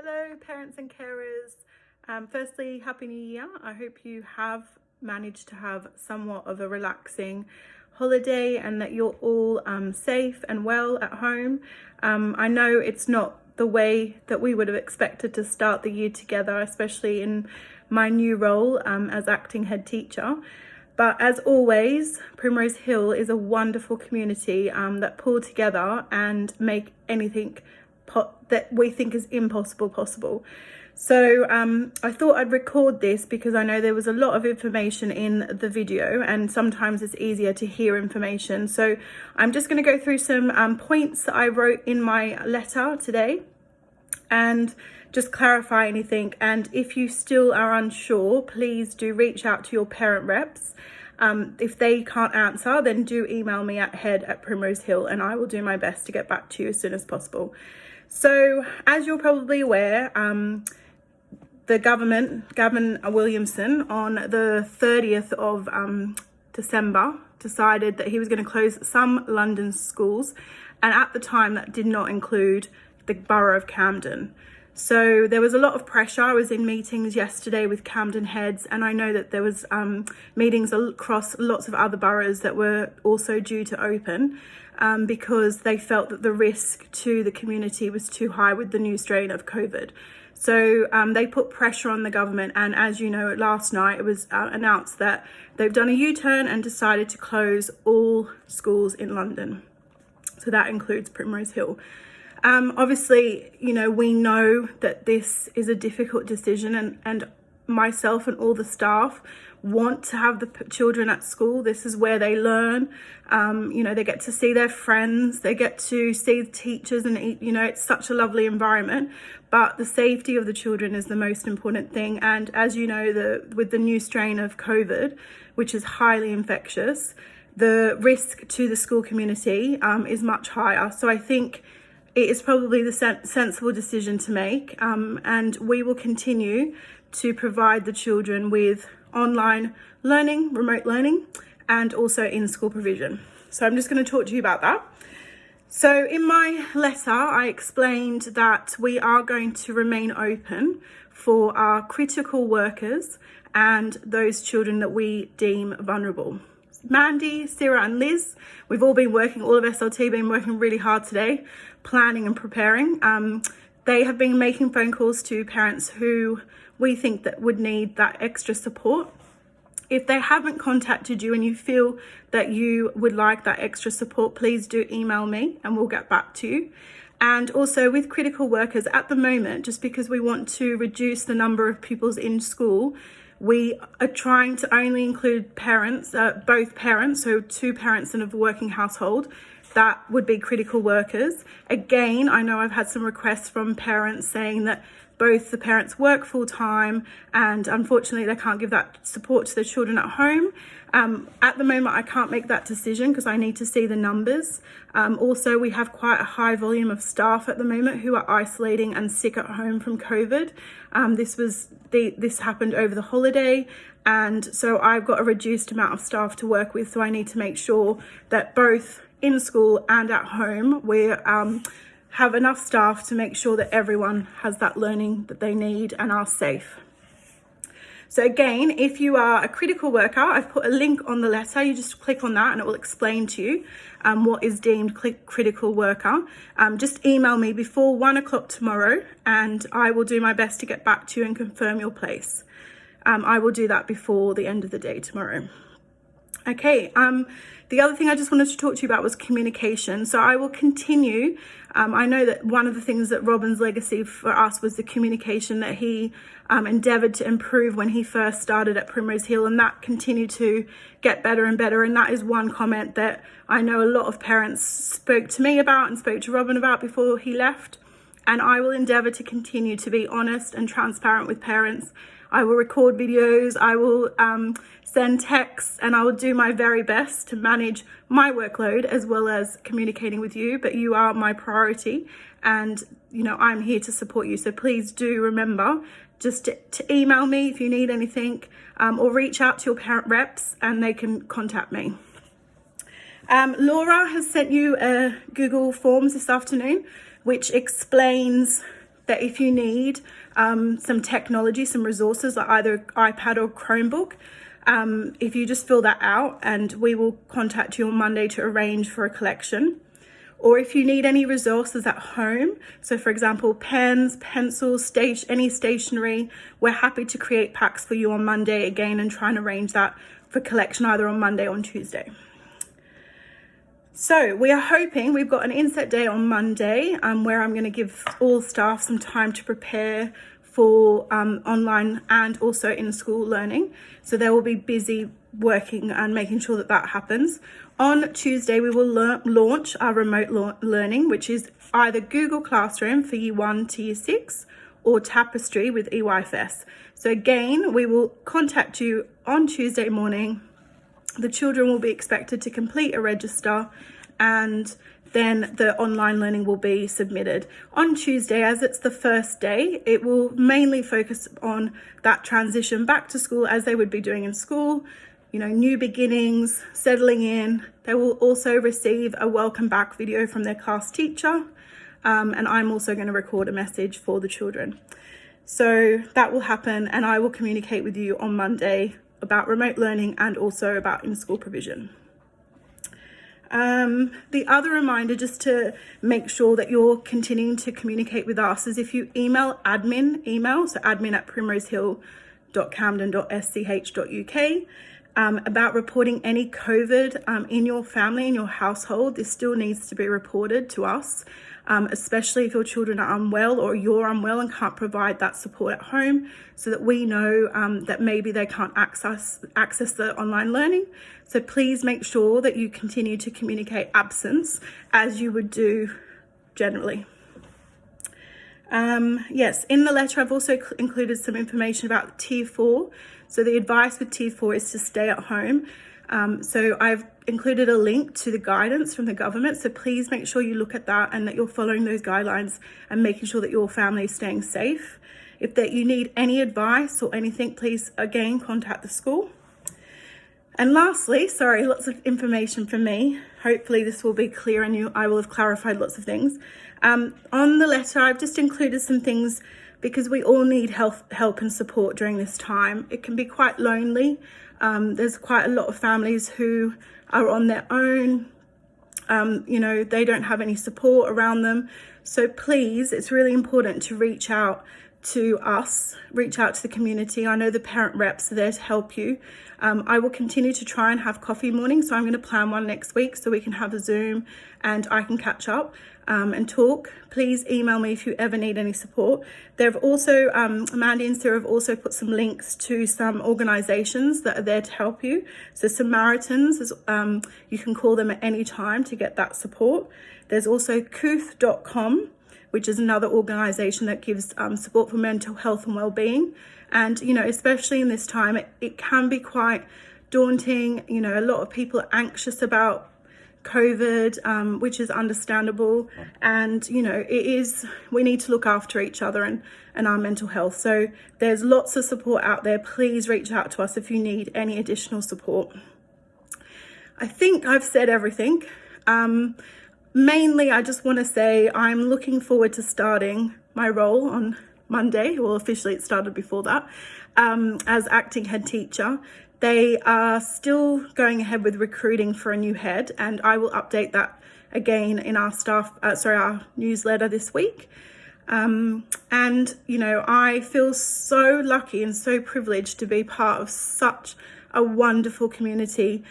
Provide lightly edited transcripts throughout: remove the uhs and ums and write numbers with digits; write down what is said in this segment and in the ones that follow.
Hello parents and carers. Firstly, Happy New Year. I hope you have managed to have somewhat of a relaxing holiday and that you're all safe and well at home. I know it's not the way that we would have expected to start the year together, especially in my new role as acting head teacher. But as always, Primrose Hill is a wonderful community that pull together and make anything that we think is impossible possible. So I thought I'd record this because I know there was a lot of information in the video and sometimes it's easier to hear information. So I'm just going to go through some points that I wrote in my letter today and just clarify anything. And if you still are unsure, please do reach out to your parent reps. If they can't answer, then do email me at head@primrosehill and I will do my best to get back to you as soon as possible. So as you're probably aware, the government, Gavin Williamson, on the 30th of December decided that he was going to close some London schools, and at the time that did not include the borough of Camden. So there was a lot of pressure. I was in meetings yesterday with Camden heads, and I know that there was meetings across lots of other boroughs that were also due to open because they felt that the risk to the community was too high with the new strain of COVID. So they put pressure on the government, and as you know, last night it was announced that they've done a U-turn and decided to close all schools in London. So that includes Primrose Hill. Obviously, you know, we know that this is a difficult decision, and myself and all the staff want to have the children at school. This is where they learn. You know, they get to see their friends, they get to see the teachers, and you know, it's such a lovely environment. But the safety of the children is the most important thing. And as you know, with the new strain of COVID, which is highly infectious, the risk to the school community is much higher. So I think it is probably the sensible decision to make, and we will continue to provide the children with online learning, remote learning, and also in-school provision. So I'm just going to talk to you about that. So in my letter, I explained that we are going to remain open for our critical workers and those children that we deem vulnerable. Mandy, Sarah and Liz, we've all been working, all of SLT been working really hard today, planning and preparing. They have been making phone calls to parents who we think that would need that extra support. If they haven't contacted you and you feel that you would like that extra support, please do email me and we'll get back to you. And also with critical workers at the moment, just because we want to reduce the number of pupils in school, we are trying to only include parents, both parents, so 2 parents in a working household. That would be critical workers. Again, I know I've had some requests from parents saying that both the parents work full time and unfortunately they can't give that support to their children at home. At the moment, I can't make that decision because I need to see the numbers. Also, we have quite a high volume of staff at the moment who are isolating and sick at home from COVID. This happened over the holiday, and so I've got a reduced amount of staff to work with. So I need to make sure that both in school and at home we have enough staff to make sure that everyone has that learning that they need and are safe. So again, if you are a critical worker, I've put a link on the letter. You just click on that and it will explain to you what is deemed critical worker. Just email me before 1 o'clock tomorrow and I will do my best to get back to you and confirm your place. I will do that before the end of the day tomorrow. Okay, the other thing I just wanted to talk to you about was communication. So I will continue. I know that one of the things that Robin's legacy for us was the communication that he endeavoured to improve when he first started at Primrose Hill, and that continued to get better and better. And that is one comment that I know a lot of parents spoke to me about and spoke to Robin about before he left. And I will endeavour to continue to be honest and transparent with parents. I will record videos, I will send texts, and I will do my very best to manage my workload as well as communicating with you. But you are my priority and, you know, I'm here to support you. So please do remember just to email me if you need anything or reach out to your parent reps and they can contact me. Laura has sent you a Google Forms this afternoon, which explains that if you need some technology, some resources like either iPad or Chromebook, if you just fill that out and we will contact you on Monday to arrange for a collection. Or if you need any resources at home, so for example, pens, pencils, any stationery, we're happy to create packs for you on Monday again and try and arrange that for collection either on Monday or on Tuesday. So we are hoping, we've got an inset day on Monday where I'm going to give all staff some time to prepare for online and also in-school learning. So they will be busy working and making sure that that happens. On Tuesday, we will launch our remote learning, which is either Google Classroom for Year 1 to Year 6 or Tapestry with EYFS. So again, we will contact you on Tuesday morning. The children will be expected to complete a register and then the online learning will be submitted. On Tuesday, as it's the first day, it will mainly focus on that transition back to school as they would be doing in school, you know, new beginnings, settling in. They will also receive a welcome back video from their class teacher, and I'm also going to record a message for the children. So that will happen, and I will communicate with you on Monday about remote learning and also about in-school provision. The other reminder, just to make sure that you're continuing to communicate with us, is if you email so admin@primarosehill.camden.sch.uk, about reporting any COVID in your family, in your household. This still needs to be reported to us, especially if your children are unwell or you're unwell and can't provide that support at home, so that we know that maybe they can't access the online learning. So please make sure that you continue to communicate absence as you would do generally. Yes, in the letter I've also included some information about Tier 4. So the advice with Tier 4 is to stay at home. So I've included a link to the guidance from the government. So please make sure you look at that and that you're following those guidelines and making sure that your family is staying safe. If that you need any advice or anything, please again contact the school. And lastly, sorry, lots of information from me. Hopefully this will be clear and I will have clarified lots of things. On the letter, I've just included some things because we all need help and support during this time. It can be quite lonely. There's quite a lot of families who are on their own. You know, they don't have any support around them. So please, it's really important to reach out to us, reach out to the community. I know the parent reps are there to help you. I will continue to try and have coffee mornings, so I'm going to plan one next week so we can have a Zoom and I can catch up and talk. Please email me if you ever need any support. They've also, Mandy and Sarah have also put some links to some organisations that are there to help you. So Samaritans, you can call them at any time to get that support. There's also Kooth.com, which is another organisation that gives support for mental health and well-being. And, you know, especially in this time, it can be quite daunting. You know, a lot of people are anxious about COVID, which is understandable. And, you know, we need to look after each other and our mental health. So there's lots of support out there. Please reach out to us if you need any additional support. I think I've said everything. Mainly, I just want to say I'm looking forward to starting my role on Monday. Well, officially it started before that, as acting head teacher. They are still going ahead with recruiting for a new head, and I will update that again in our our newsletter this week. And, you know, I feel so lucky and so privileged to be part of such a wonderful community.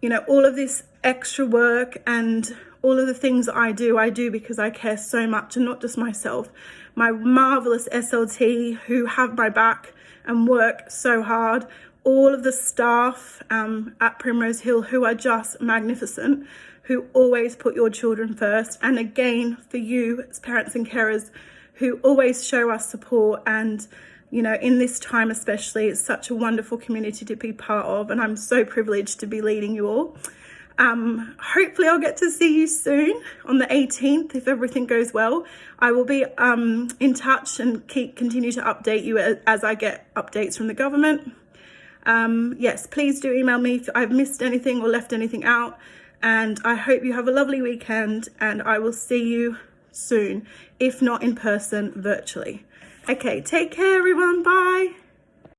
You know, all of this extra work and all of the things I do because I care so much, and not just myself. My marvellous SLT who have my back and work so hard. All of the staff at Primrose Hill who are just magnificent, who always put your children first. And again, for you as parents and carers who always show us support. And, you know, in this time especially, it's such a wonderful community to be part of. And I'm so privileged to be leading you all. Hopefully I'll get to see you soon on the 18th if everything goes well. I will be in touch and continue to update you as I get updates from the government. Yes, please do email me if I've missed anything or left anything out, and I hope you have a lovely weekend, and I will see you soon, if not in person, virtually. Okay, take care everyone, bye.